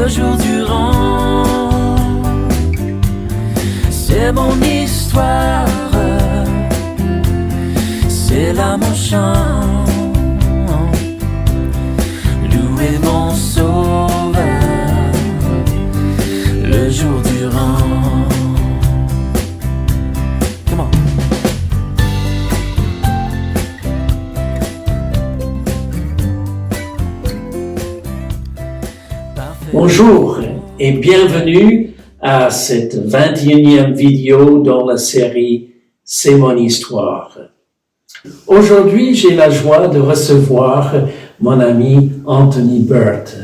le jour durant. C'est mon histoire, c'est là mon chant. Louer mon sauveur le jour durant. Come on. Bonjour et bienvenue à cette 21e vidéo dans la série C'est mon histoire. Aujourd'hui, j'ai la joie de recevoir mon ami Anthony Burt.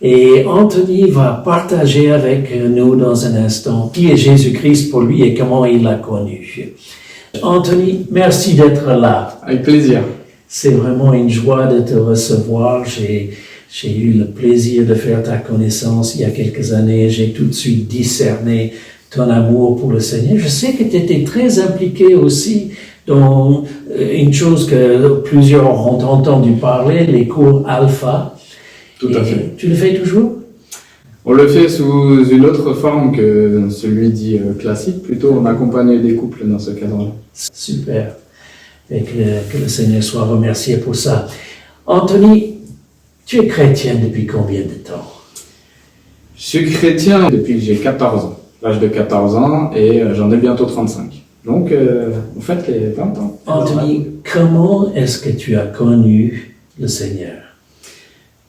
Et Anthony va partager avec nous dans un instant qui est Jésus-Christ pour lui et comment il l'a connu. Anthony, merci d'être là. Avec plaisir. C'est vraiment une joie de te recevoir. J'ai eu le plaisir de faire ta connaissance il y a quelques années. J'ai tout de suite discerné ton amour pour le Seigneur. Je sais que tu étais très impliqué aussi dans une chose que plusieurs ont entendu parler, les cours Alpha. Tout à fait. Tu le fais toujours? On le fait sous une autre forme que celui dit classique. Plutôt, on accompagne des couples dans ce cadre-là. Super. Et que le Seigneur soit remercié pour ça. Anthony, tu es chrétien depuis combien de temps? Je suis chrétien depuis que j'ai 14 ans. L'âge de 14 ans et j'en ai bientôt 35. Donc, vous faites les 20 ans. Anthony, comment est-ce que tu as connu le Seigneur?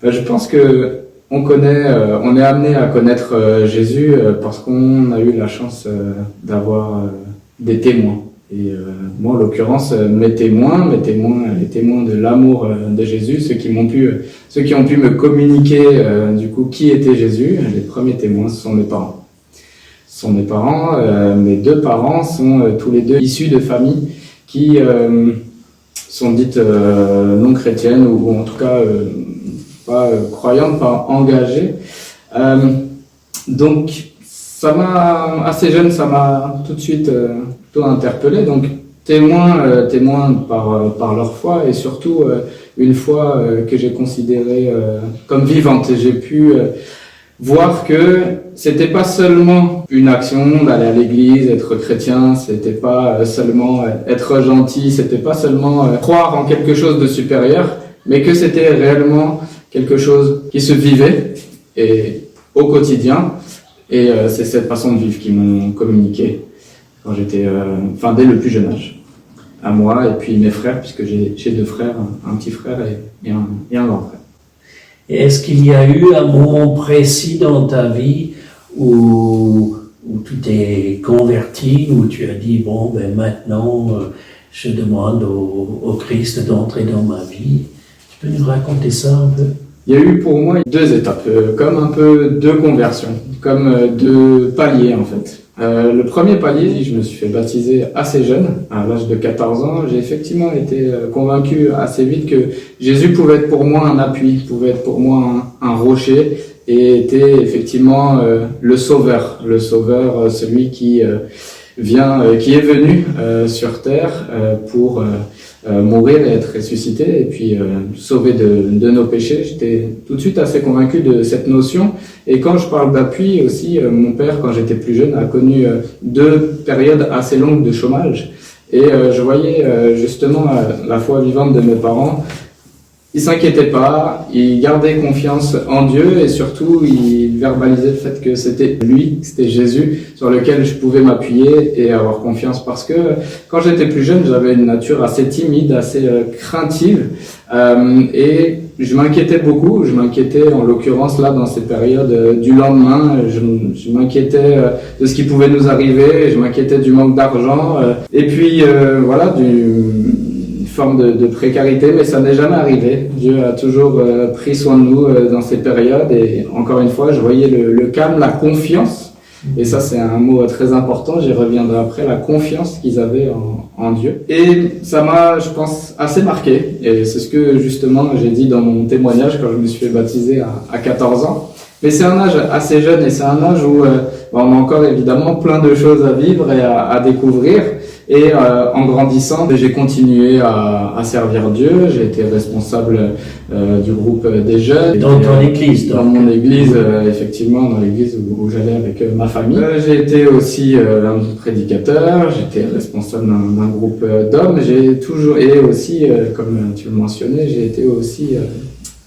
Je pense que on est amené à connaître Jésus parce qu'on a eu la chance d'avoir des témoins. Et moi, en l'occurrence, les témoins de l'amour de Jésus, ceux qui ont pu me communiquer du coup qui était Jésus. Les premiers témoins, ce sont mes parents. Mes deux parents sont tous les deux issus de familles qui sont dites non chrétiennes ou en tout cas pas croyantes, pas engagées. Donc ça m'a assez jeune, ça m'a tout de suite plutôt interpellé. Donc témoins par leur foi et surtout une foi que j'ai considérée comme vivante. J'ai pu voir que c'était pas seulement une action d'aller à l'église, être chrétien, c'était pas seulement être gentil, c'était pas seulement croire en quelque chose de supérieur, mais que c'était réellement quelque chose qui se vivait et au quotidien. Et c'est cette façon de vivre qui m'ont communiqué quand j'étais, dès le plus jeune âge, à moi et puis mes frères, puisque j'ai deux frères, un petit frère et un grand frère. Et est-ce qu'il y a eu un moment précis dans ta vie où tu t'es converti, où tu as dit, maintenant, je demande au Christ d'entrer dans ma vie? Tu peux nous raconter ça un peu? Il y a eu pour moi deux étapes, comme un peu deux conversions, comme deux paliers en fait. Le premier palier, je me suis fait baptiser assez jeune, à l'âge de 14 ans. J'ai effectivement été convaincu assez vite que Jésus pouvait être pour moi un appui, pouvait être pour moi un rocher et était effectivement le sauveur, celui qui est venu sur terre pour mourir et être ressuscité et puis sauvé de nos péchés. J'étais tout de suite assez convaincu de cette notion. Et quand je parle d'appui aussi, mon père, quand j'étais plus jeune, a connu deux périodes assez longues de chômage. Et je voyais justement la foi vivante de mes parents. Ils s'inquiétaient pas, ils gardaient confiance en Dieu et surtout ils verbalisaient le fait que c'était lui, que c'était Jésus sur lequel je pouvais m'appuyer et avoir confiance parce que quand j'étais plus jeune, j'avais une nature assez timide, assez craintive et je m'inquiétais beaucoup. Je m'inquiétais en l'occurrence là dans ces périodes du lendemain. Je m'inquiétais de ce qui pouvait nous arriver. Je m'inquiétais du manque d'argent et puis forme de précarité, mais ça n'est jamais arrivé. Dieu a toujours pris soin de nous dans ces périodes et encore une fois, je voyais le calme, la confiance et ça c'est un mot très important, j'y reviendrai après, la confiance qu'ils avaient en Dieu. Et ça m'a, je pense, assez marqué et c'est ce que justement j'ai dit dans mon témoignage quand je me suis fait baptiser à 14 ans. Mais c'est un âge assez jeune et c'est un âge où on a encore évidemment plein de choses à vivre et à découvrir. Et en grandissant, j'ai continué à servir Dieu. J'ai été responsable du groupe des jeunes. Dans ton église, donc. Dans mon église, effectivement, dans l'église où j'allais avec ma famille. J'ai été aussi un prédicateur. J'étais responsable d'un groupe d'hommes. J'ai toujours, et aussi, comme tu le mentionnais, j'ai été aussi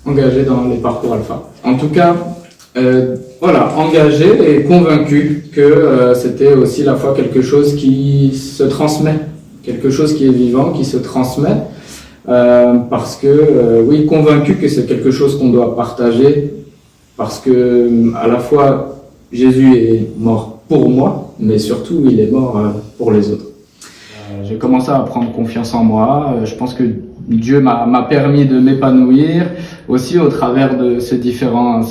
engagé dans les parcours alpha. En tout cas, voilà, engagé et convaincu que c'était aussi la foi quelque chose qui se transmet, quelque chose qui est vivant, qui se transmet, parce que, oui, convaincu que c'est quelque chose qu'on doit partager, parce que à la fois Jésus est mort pour moi, mais surtout il est mort pour les autres. J'ai commencé à prendre confiance en moi. Je pense que Dieu m'a permis de m'épanouir aussi au travers de ces différents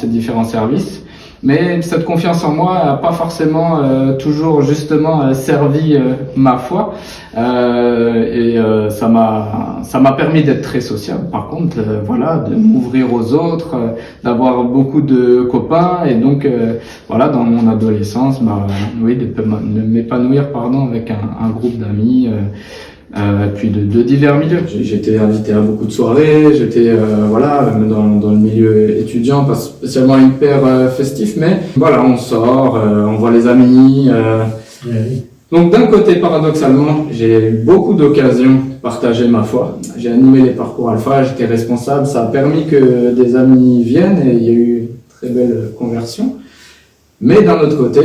services. Mais cette confiance en moi n'a pas forcément toujours justement servi ma foi. Ça m'a permis d'être très sociable. Par contre, voilà, de m'ouvrir aux autres, d'avoir beaucoup de copains. Et donc, voilà, dans mon adolescence, oui, de m'épanouir, avec un groupe d'amis. Puis de divers milieux. J'étais invité à beaucoup de soirées, j'étais voilà, même dans le milieu étudiant, pas spécialement hyper festif, mais voilà, on sort, on voit les amis. Oui. Donc d'un côté, paradoxalement, j'ai eu beaucoup d'occasions de partager ma foi. J'ai animé les parcours alpha, j'étais responsable, ça a permis que des amis viennent et il y a eu une très belle conversion. Mais d'un autre côté,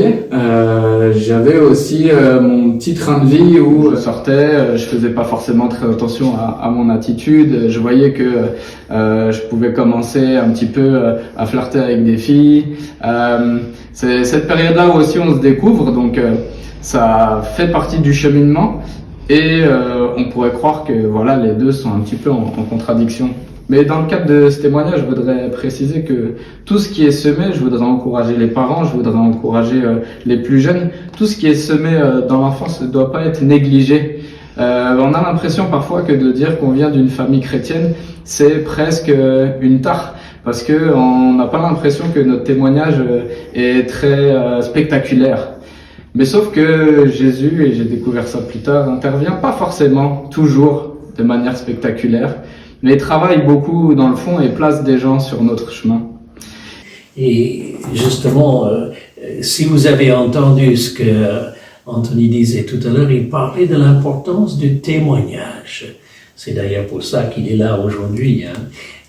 j'avais aussi mon petit train de vie où je sortais, je faisais pas forcément très attention à mon attitude. Je voyais que je pouvais commencer un petit peu à flirter avec des filles. C'est cette période-là où aussi on se découvre, donc ça fait partie du cheminement. Et on pourrait croire que voilà, les deux sont un petit peu en contradiction. Mais dans le cadre de ce témoignage, je voudrais préciser que tout ce qui est semé, je voudrais encourager les parents, je voudrais encourager les plus jeunes. Tout ce qui est semé dans l'enfance ne doit pas être négligé. On a l'impression parfois que de dire qu'on vient d'une famille chrétienne, c'est presque une tare. Parce que on n'a pas l'impression que notre témoignage est très spectaculaire. Mais sauf que Jésus, et j'ai découvert ça plus tard, n'intervient pas forcément toujours de manière spectaculaire, mais travaille beaucoup dans le fond et place des gens sur notre chemin. Et justement, si vous avez entendu ce que Anthony disait tout à l'heure, il parlait de l'importance du témoignage. C'est d'ailleurs pour ça qu'il est là aujourd'hui.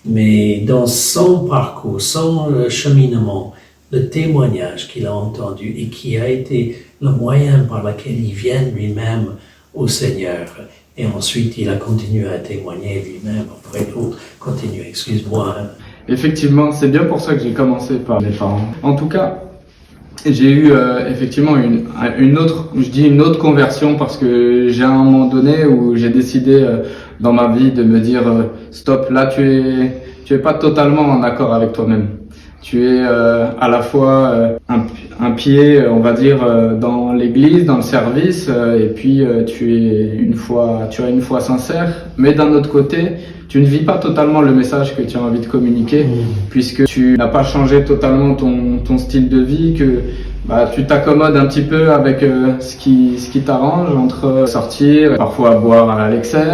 Mais dans son parcours, son cheminement, le témoignage qu'il a entendu et qui a été le moyen par lequel il vient lui-même au Seigneur. Et ensuite, il a continué à témoigner lui-même. Après, continue, excuse-moi. Effectivement, c'est bien pour ça que j'ai commencé par les parents. En tout cas, j'ai eu effectivement une autre conversion parce que j'ai un moment donné où j'ai décidé dans ma vie de me dire stop, là tu es pas totalement en accord avec toi-même. Tu es à la fois un pied, on va dire, dans l'église, dans le service, et puis tu as une foi sincère, mais d'un autre côté, tu ne vis pas totalement le message que tu as envie de communiquer, puisque tu n'as pas changé totalement ton style de vie, que tu t'accommodes un petit peu avec ce qui t'arrange, entre sortir, parfois boire à l'excès,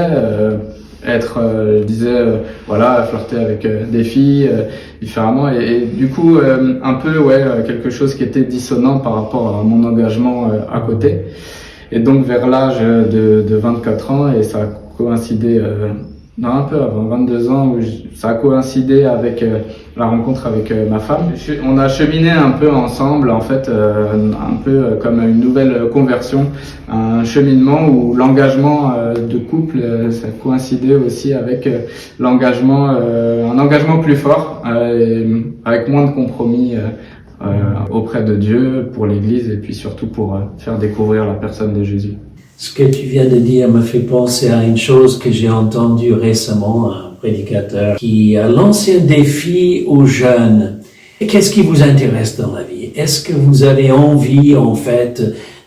être, je disais, voilà, flirter avec des filles différemment, et du coup un peu quelque chose qui était dissonant par rapport à mon engagement à côté. Et donc vers l'âge de 24 ans, et ça a coïncidé un peu avant 22 ans, où ça a coïncidé avec la rencontre avec ma femme. On a cheminé un peu ensemble, en fait, un peu comme une nouvelle conversion, un cheminement où l'engagement de couple, ça coïncidait aussi avec un engagement plus fort, avec moins de compromis auprès de Dieu, pour l'Église, et puis surtout pour faire découvrir la personne de Jésus. Ce que tu viens de dire me fait penser à une chose que j'ai entendue récemment, un prédicateur qui a lancé un défi aux jeunes. Qu'est-ce qui vous intéresse dans la vie? Est-ce que vous avez envie, en fait,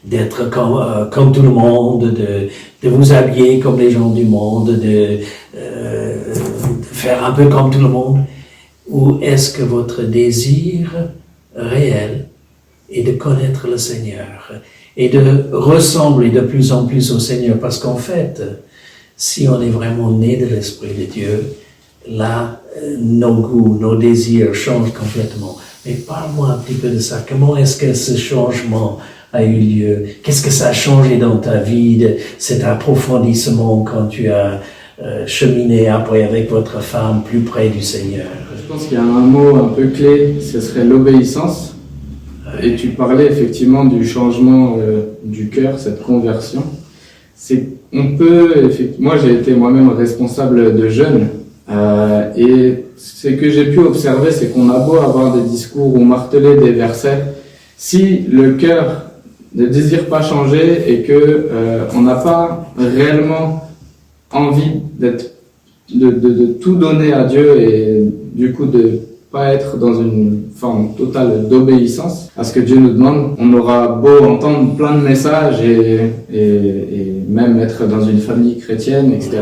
d'être comme tout le monde, de vous habiller comme les gens du monde, de faire un peu comme tout le monde? Ou est-ce que votre désir réel est de connaître le Seigneur et de ressembler de plus en plus au Seigneur. Parce qu'en fait, si on est vraiment né de l'Esprit de Dieu, là, nos goûts, nos désirs changent complètement. Mais parle-moi un petit peu de ça. Comment est-ce que ce changement a eu lieu? Qu'est-ce que ça a changé dans ta vie, de cet approfondissement quand tu as cheminé après avec votre femme plus près du Seigneur? Je pense qu'il y a un mot un peu clé, ce serait l'obéissance. Et tu parlais effectivement du changement du cœur, cette conversion. Moi j'ai été moi-même responsable de jeunes, et ce que j'ai pu observer, c'est qu'on a beau avoir des discours ou marteler des versets, si le cœur ne désire pas changer et que on n'a pas réellement envie de tout donner à Dieu et du coup de pas être dans une forme totale d'obéissance à ce que Dieu nous demande, on aura beau entendre plein de messages et même être dans une famille chrétienne, etc.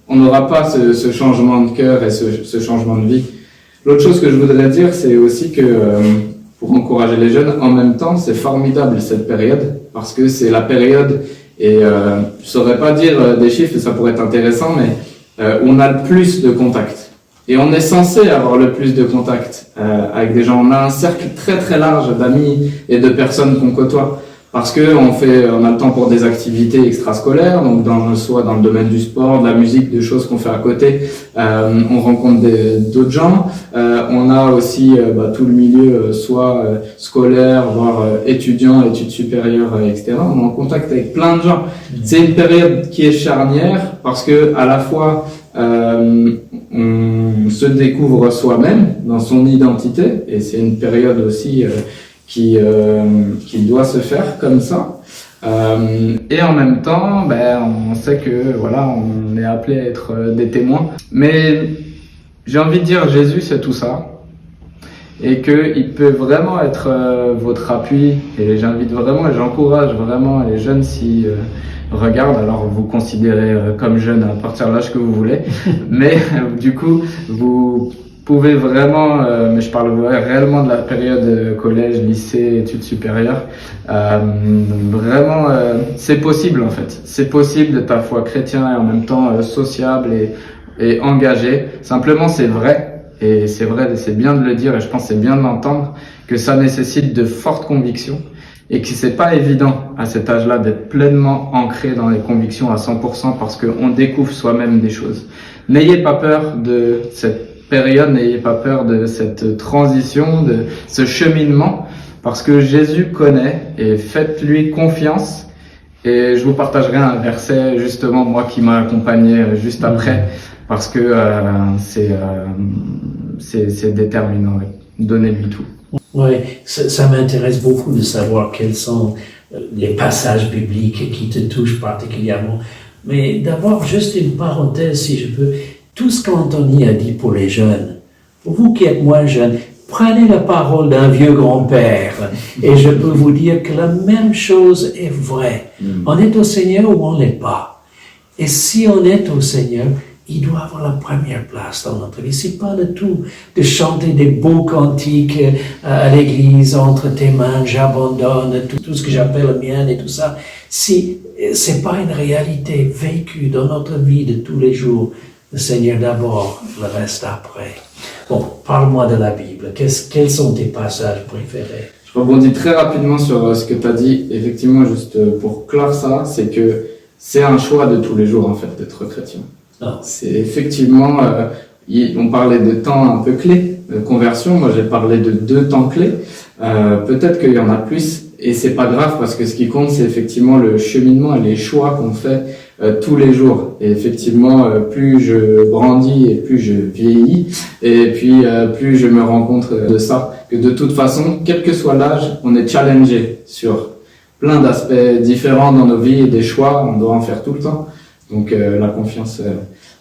On n'aura pas ce changement de cœur et ce changement de vie. L'autre chose que je voudrais dire, c'est aussi que pour encourager les jeunes, en même temps, c'est formidable cette période parce que c'est la période, et je saurais pas dire des chiffres, ça pourrait être intéressant, mais on a le plus de contacts. Et on est censé avoir le plus de contacts avec des gens. On a un cercle très très large d'amis et de personnes qu'on côtoie. Parce que on a le temps pour des activités extrascolaires, donc soit dans le domaine du sport, de la musique, des choses qu'on fait à côté. On rencontre d'autres gens. On a aussi tout le milieu, soit scolaire, voire étudiant, études supérieures, etc. On est en contact avec plein de gens. C'est une période qui est charnière parce que à la fois on se découvre soi-même dans son identité, et c'est une période aussi qui doit se faire comme ça. Et en même temps, on sait que voilà, on est appelé à être des témoins. Mais j'ai envie de dire, Jésus, c'est tout ça. Et qu'il peut vraiment être votre appui. Et j'invite vraiment, et j'encourage vraiment les jeunes s'ils regardent. Alors vous considérez comme jeune à partir de l'âge que vous voulez. Mais du coup, vous pouvez vraiment, mais je parle réellement de la période collège, lycée, études supérieures, vraiment, c'est possible en fait. C'est possible d'être à la fois chrétien et en même temps sociable et engagé. Simplement, c'est vrai, et c'est vrai, c'est bien de le dire, et je pense que c'est bien de l'entendre, que ça nécessite de fortes convictions, et que c'est pas évident à cet âge-là d'être pleinement ancré dans les convictions à 100% parce qu'on découvre soi-même des choses. N'ayez pas peur de cette période, n'ayez pas peur de cette transition, de ce cheminement, parce que Jésus connaît, et faites-lui confiance. Et je vous partagerai un verset justement moi qui m'a accompagné juste après, parce que c'est déterminant. Donnez-lui tout. Oui, ça m'intéresse beaucoup de savoir quels sont les passages bibliques qui te touchent particulièrement. Mais d'abord, juste une parenthèse, si je peux. Tout ce qu'Anthony a dit pour les jeunes, pour vous qui êtes moins jeunes, prenez la parole d'un vieux grand-père et je peux vous dire que la même chose est vraie. On est au Seigneur ou on n'est pas. Et si on est au Seigneur, il doit avoir la première place dans notre vie. C'est pas le tout de chanter des beaux cantiques à l'église, entre tes mains, j'abandonne tout ce que j'appelle le mien et tout ça. Si c'est pas une réalité vécue dans notre vie de tous les jours, le Seigneur d'abord, le reste après. Bon, parle-moi de la Bible. Quels sont tes passages préférés? Je rebondis très rapidement sur ce que tu as dit. Effectivement, juste pour clore ça, c'est que c'est un choix de tous les jours, en fait, d'être chrétien. Ah. C'est effectivement, on parlait de temps un peu clés, de conversion. Moi, j'ai parlé de 2 temps clés. Peut-être qu'il y en a plus, et c'est pas grave parce que ce qui compte, c'est effectivement le cheminement et les choix qu'on fait tous les jours. Et effectivement, plus je brandis et plus je vieillis, et puis plus je me rends compte de ça, que de toute façon, quel que soit l'âge, on est challengé sur plein d'aspects différents dans nos vies et des choix, on doit en faire tout le temps. Donc la confiance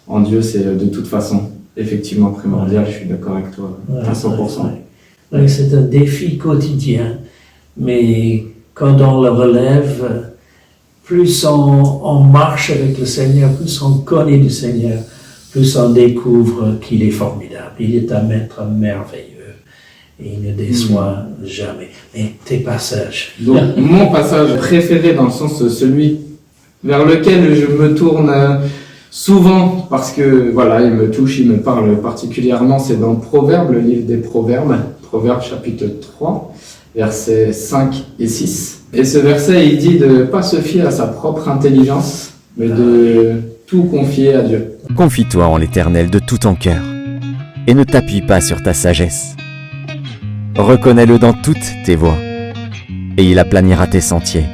en Dieu, c'est de toute façon effectivement primordial. Je suis d'accord avec toi à 100%. Oui, c'est un défi quotidien, mais quand on le relève, plus on marche avec le Seigneur, plus on connaît le Seigneur, plus on découvre qu'il est formidable. Il est un maître merveilleux. et il ne déçoit jamais. Mais tes passages. Donc, mon passage préféré, dans le sens celui vers lequel je me tourne souvent, parce que voilà, il me touche, il me parle particulièrement, c'est dans Proverbes, le livre des Proverbes, Proverbes chapitre 3, versets 5 et 6. Et ce verset, il dit de ne pas se fier à sa propre intelligence, mais de tout confier à Dieu. Confie-toi en l'Éternel de tout ton cœur, et ne t'appuie pas sur ta sagesse. Reconnais-le dans toutes tes voies, et il aplanira tes sentiers.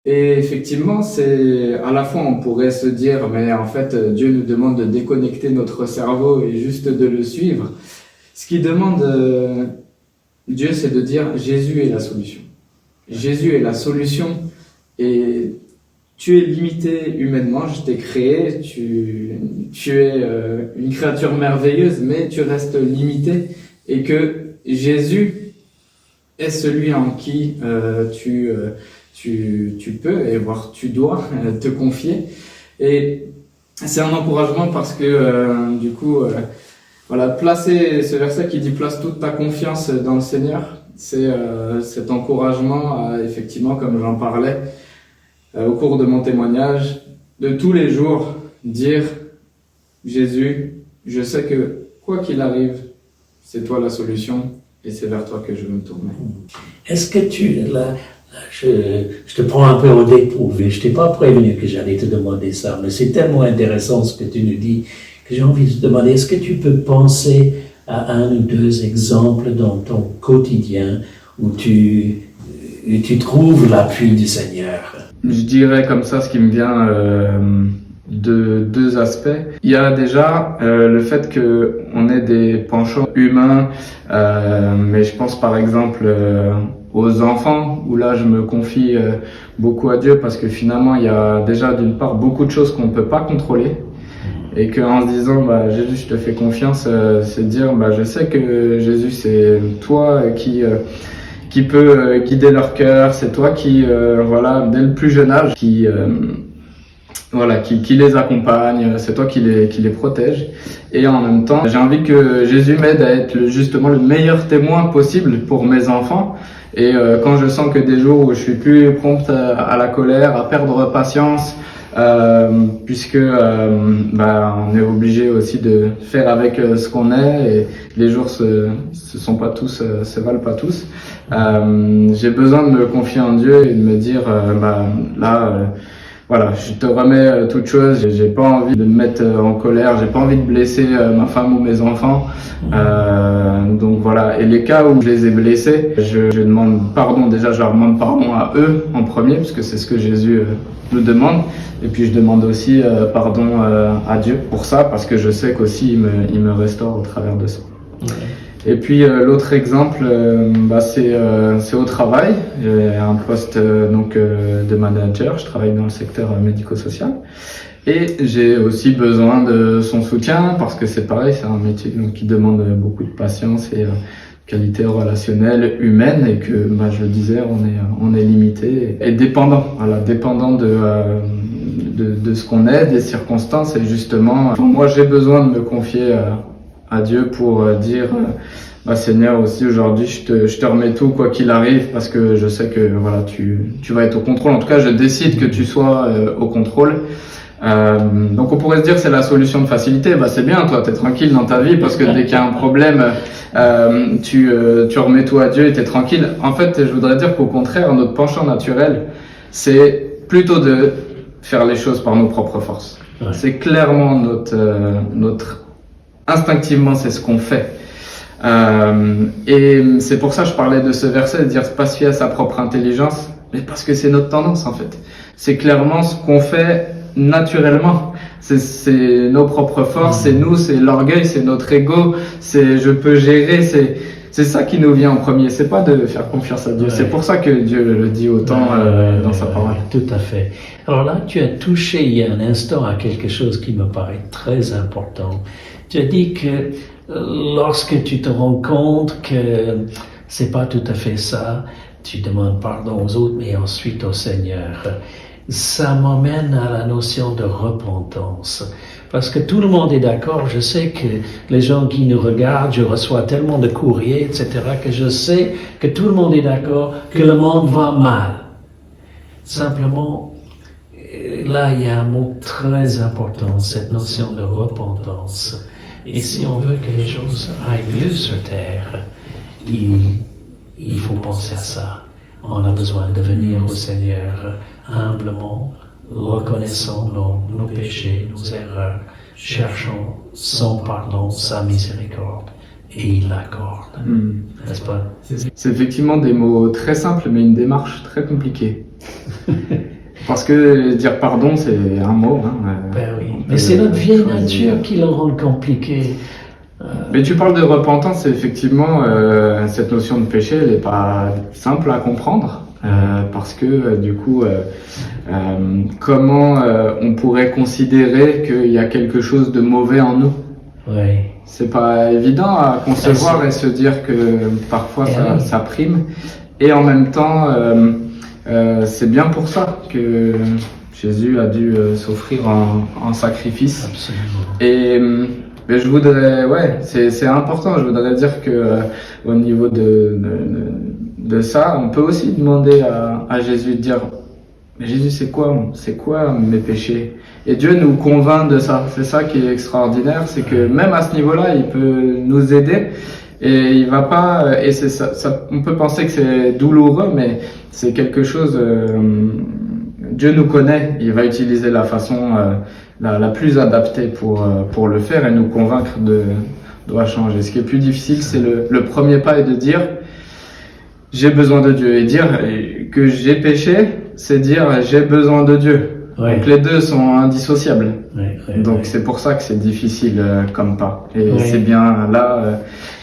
Et effectivement, c'est à la fois on pourrait se dire, mais en fait, Dieu nous demande de déconnecter notre cerveau et juste de le suivre. Ce qu'il demande Dieu, c'est de dire Jésus est la solution. Jésus est la solution et tu es limité humainement, je t'ai créé, tu es une créature merveilleuse, mais tu restes limité et que Jésus est celui en qui tu peux et voire tu dois te confier. Et c'est un encouragement parce que du coup, voilà, placer ce verset qui dit place toute ta confiance dans le Seigneur, c'est cet encouragement à, effectivement, comme j'en parlais au cours de mon témoignage, de tous les jours dire Jésus, je sais que quoi qu'il arrive, c'est toi la solution et c'est vers toi que je veux me tourner. Est-ce que je te prends un peu au dépourvu, je t'ai pas prévenu que j'allais te demander ça, mais c'est tellement intéressant ce que tu nous dis que j'ai envie de te demander, est-ce que tu peux penser à un ou deux exemples dans ton quotidien où tu trouves l'appui du Seigneur? Je dirais comme ça, ce qui me vient de deux aspects. Il y a déjà le fait que on ait des penchants humains, mais je pense par exemple aux enfants, où là je me confie beaucoup à Dieu parce que finalement il y a déjà d'une part beaucoup de choses qu'on ne peut pas contrôler et qu'en se disant Jésus je te fais confiance, c'est de dire je sais que Jésus c'est toi qui peut guider leur cœur, c'est toi qui voilà dès le plus jeune âge qui les accompagne, c'est toi qui les protège. Et en même temps, j'ai envie que Jésus m'aide à être justement le meilleur témoin possible pour mes enfants. Et quand je sens que des jours où je suis plus prompt à la colère, à perdre patience, puisque on est obligé aussi de faire avec ce qu'on est, et les jours se valent pas tous. J'ai besoin de me confier en Dieu et de me dire voilà, je te remets toute chose, j'ai pas envie de me mettre en colère, j'ai pas envie de blesser ma femme ou mes enfants. Donc voilà, et les cas où je les ai blessés, je demande pardon, déjà je leur demande pardon à eux en premier, parce que c'est ce que Jésus nous demande. Et puis je demande aussi pardon à Dieu pour ça, parce que je sais qu'aussi il me restaure au travers de ça. Et puis l'autre exemple, c'est au travail. J'ai un poste de manager. Je travaille dans le secteur médico-social et j'ai aussi besoin de son soutien parce que c'est pareil, c'est un métier qui demande beaucoup de patience et qualité relationnelle, humaine, et que je le disais, on est limité et dépendant. Voilà, dépendant de ce qu'on est, des circonstances, et justement, moi j'ai besoin de me confier à Dieu pour dire Seigneur, aussi aujourd'hui je te remets tout quoi qu'il arrive, parce que je sais que voilà tu vas être au contrôle. En tout cas, je décide que tu sois au contrôle. Donc on pourrait se dire c'est la solution de facilité. C'est bien, toi t'es tranquille dans ta vie parce que dès qu'il y a un problème tu remets tout à Dieu et t'es tranquille. En fait, je voudrais dire qu'au contraire, notre penchant naturel, c'est plutôt de faire les choses par nos propres forces. Ouais. C'est clairement notre instinctivement, c'est ce qu'on fait. Et c'est pour ça que je parlais de ce verset, de dire pas se fier à sa propre intelligence, mais parce que c'est notre tendance en fait. C'est clairement ce qu'on fait naturellement. C'est nos propres forces, c'est nous, c'est l'orgueil, c'est notre ego, c'est je peux gérer, c'est ça qui nous vient en premier. C'est pas de faire confiance à Dieu. Ouais. C'est pour ça que Dieu le dit autant dans sa parole. Tout à fait. Alors là, tu as touché il y a un instant à quelque chose qui me paraît très important. Tu as dit que lorsque tu te rends compte que c'est pas tout à fait ça, tu demandes pardon aux autres, mais ensuite au Seigneur. ça m'emmène à la notion de repentance. Parce que tout le monde est d'accord, je sais que les gens qui nous regardent, je reçois tellement de courriers, etc., que je sais que tout le monde est d'accord que le monde va mal. Simplement, là, il y a un mot très important, cette notion de repentance. Et si on veut que les choses aillent mieux sur Terre, il faut penser à ça. On a besoin de venir au Seigneur humblement, reconnaissant nos péchés, nos erreurs, cherchant son pardon, sa miséricorde, et il l'accorde. N'est-ce pas? C'est effectivement des mots très simples, mais une démarche très compliquée. Parce que dire pardon, c'est un mot. Ben oui. Mais c'est notre vieille nature qui le rend compliqué. Mais tu parles de repentance, et effectivement, cette notion de péché, elle n'est pas simple à comprendre. Parce que du coup, comment on pourrait considérer qu'il y a quelque chose de mauvais en nous? Oui. C'est pas évident à concevoir et se dire que parfois ça prime. Et en même temps, c'est bien pour ça que Jésus a dû s'offrir en sacrifice. Absolument. Mais je voudrais, c'est important. Je voudrais dire que au niveau de ça, on peut aussi demander à Jésus de dire, mais Jésus, c'est quoi mes péchés? Et Dieu nous convainc de ça. C'est ça qui est extraordinaire, c'est que même à ce niveau-là, il peut nous aider. Et il va pas, et c'est ça, on peut penser que c'est douloureux, mais c'est quelque chose, Dieu nous connaît, il va utiliser la façon la plus adaptée pour le faire et nous convaincre de changer. Ce qui est plus difficile, c'est le premier pas est de dire, j'ai besoin de Dieu. Et dire que j'ai péché, c'est dire, j'ai besoin de Dieu. Ouais. Donc les deux sont indissociables. Donc ouais. c'est pour ça que c'est difficile comme pas. Et Ouais. c'est bien là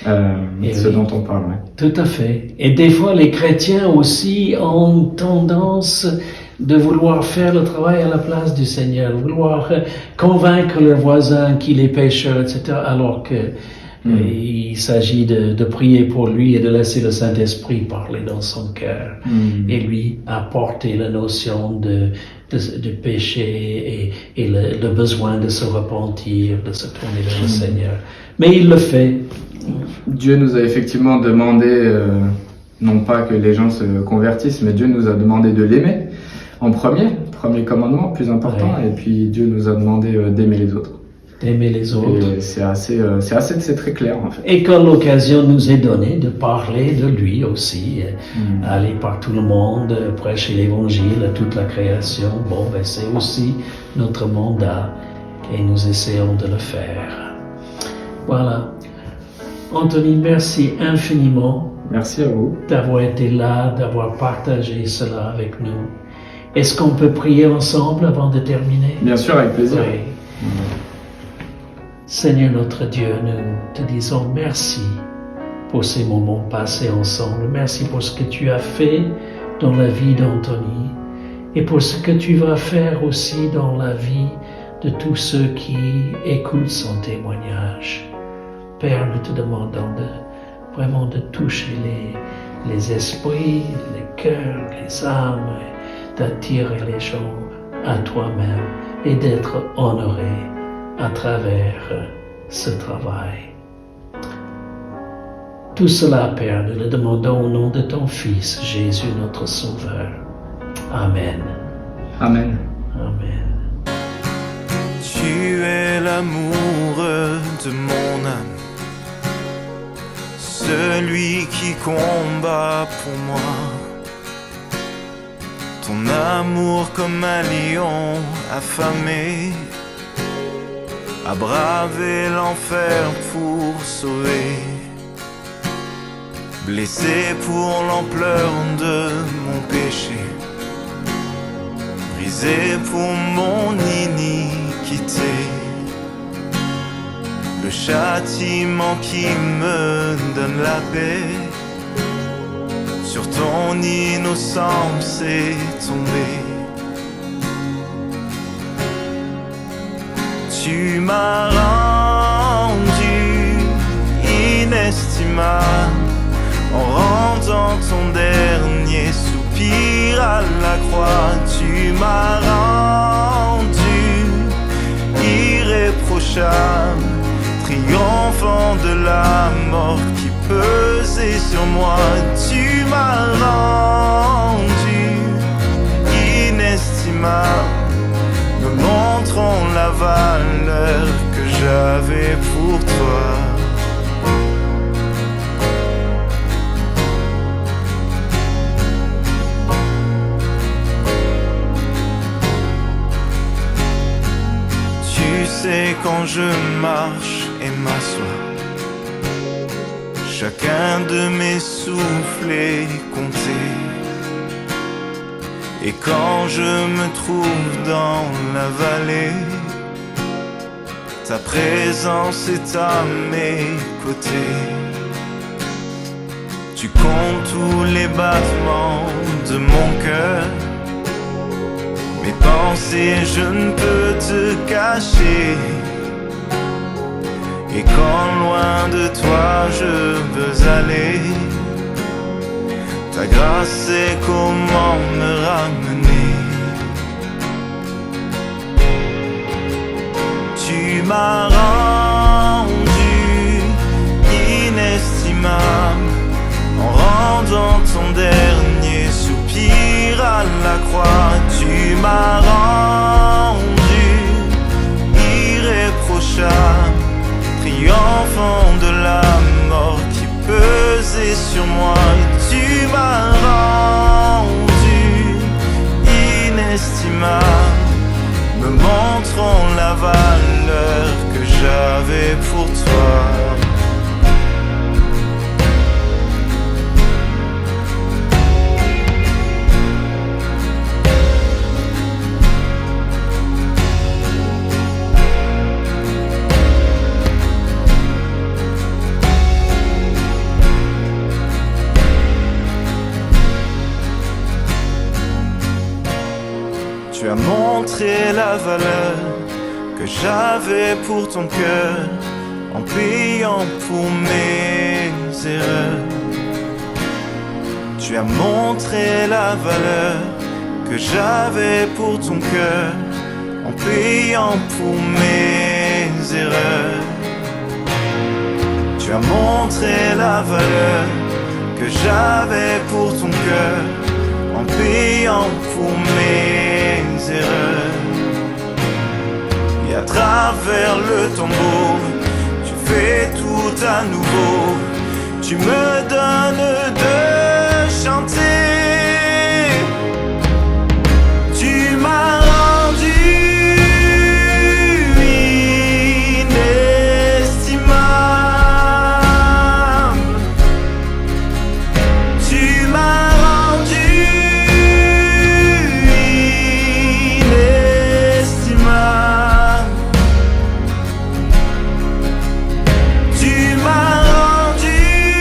ce dont on parle. Ouais. Tout à fait. Et des fois, les chrétiens aussi ont tendance de vouloir faire le travail à la place du Seigneur, vouloir convaincre le voisin qu'il est pécheur, etc., alors que il s'agit de prier pour lui et de laisser le Saint-Esprit parler dans son cœur et lui apporter la notion de péché et le besoin de se repentir, de se tourner vers le Seigneur. Mais il le fait. Dieu nous a effectivement demandé, non pas que les gens se convertissent, mais Dieu nous a demandé de l'aimer en premier commandement, plus important, et puis Dieu nous a demandé d'aimer les autres. D'aimer les autres. Et c'est très clair en fait. Et quand l'occasion nous est donnée de parler de lui aussi, aller par tout le monde, prêcher l'évangile à toute la création, c'est aussi notre mandat et nous essayons de le faire. Voilà. Anthony, merci infiniment. Merci à vous. D'avoir été là, d'avoir partagé cela avec nous. Est-ce qu'on peut prier ensemble avant de terminer? Bien sûr, avec plaisir. Oui. Seigneur notre Dieu, nous te disons merci pour ces moments passés ensemble. Merci pour ce que tu as fait dans la vie d'Anthony et pour ce que tu vas faire aussi dans la vie de tous ceux qui écoutent son témoignage. Père, nous te demandons vraiment de toucher les esprits, les cœurs, les âmes, d'attirer les gens à toi-même et d'être honorés à travers ce travail. Tout cela, Père, nous le demandons au nom de ton Fils, Jésus, notre Sauveur. Amen. Amen. Amen. Tu es l'amour de mon âme, celui qui combat pour moi. Ton amour comme un lion affamé a bravé l'enfer pour sauver, blessé pour l'ampleur de mon péché, brisé pour mon iniquité. Le châtiment qui me donne la paix, sur ton innocence est tombé. Tu m'as rendu inestimable en rendant ton dernier soupir à la croix. Tu m'as irréprochable, triomphant de la mort qui pesait sur moi. Tu m'as rendu inestimable, me montrant la valeur que j'avais pour toi. Tu sais, quand je marche et m'assois, chacun de mes souffles est compté. Et quand je me trouve dans la vallée, ta présence est à mes côtés. Tu comptes tous les battements de mon cœur. Mes pensées, je ne peux te cacher. Et quand loin de toi je veux aller, ta grâce sait comment me ramener. Tu m'as rendu inestimable en rendant ton dernier soupir à la croix. Tu m'as rendu irréprochable, triomphant de la mort qui pesait sur moi. Tu m'as rendu inestimable, me montrant la valeur que j'avais pour toi. Tu as montré la valeur que j'avais pour ton cœur en payant pour mes erreurs. Tu as montré la valeur que j'avais pour ton cœur en payant pour mes erreurs. Tu as montré la valeur que j'avais pour ton cœur en payant pour mes erreurs. Et à travers le tombeau, tu fais tout à nouveau. Tu me donnes de chanter. Tu m'as rendu inestimable. Tu m'as rendu inestimable. Tu m'as rendu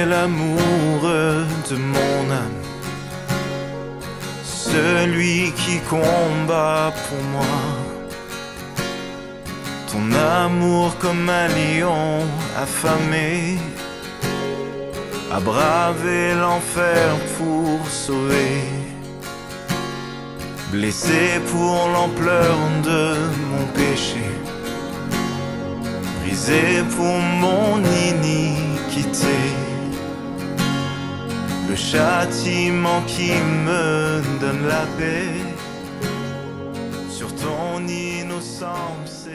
l'amour de mon âme, celui qui combat pour moi. Ton amour comme un lion affamé a bravé l'enfer pour sauver, blessé pour l'ampleur de mon péché, brisé pour mon iniquité. Le châtiment qui me donne la paix, sur ton innocence.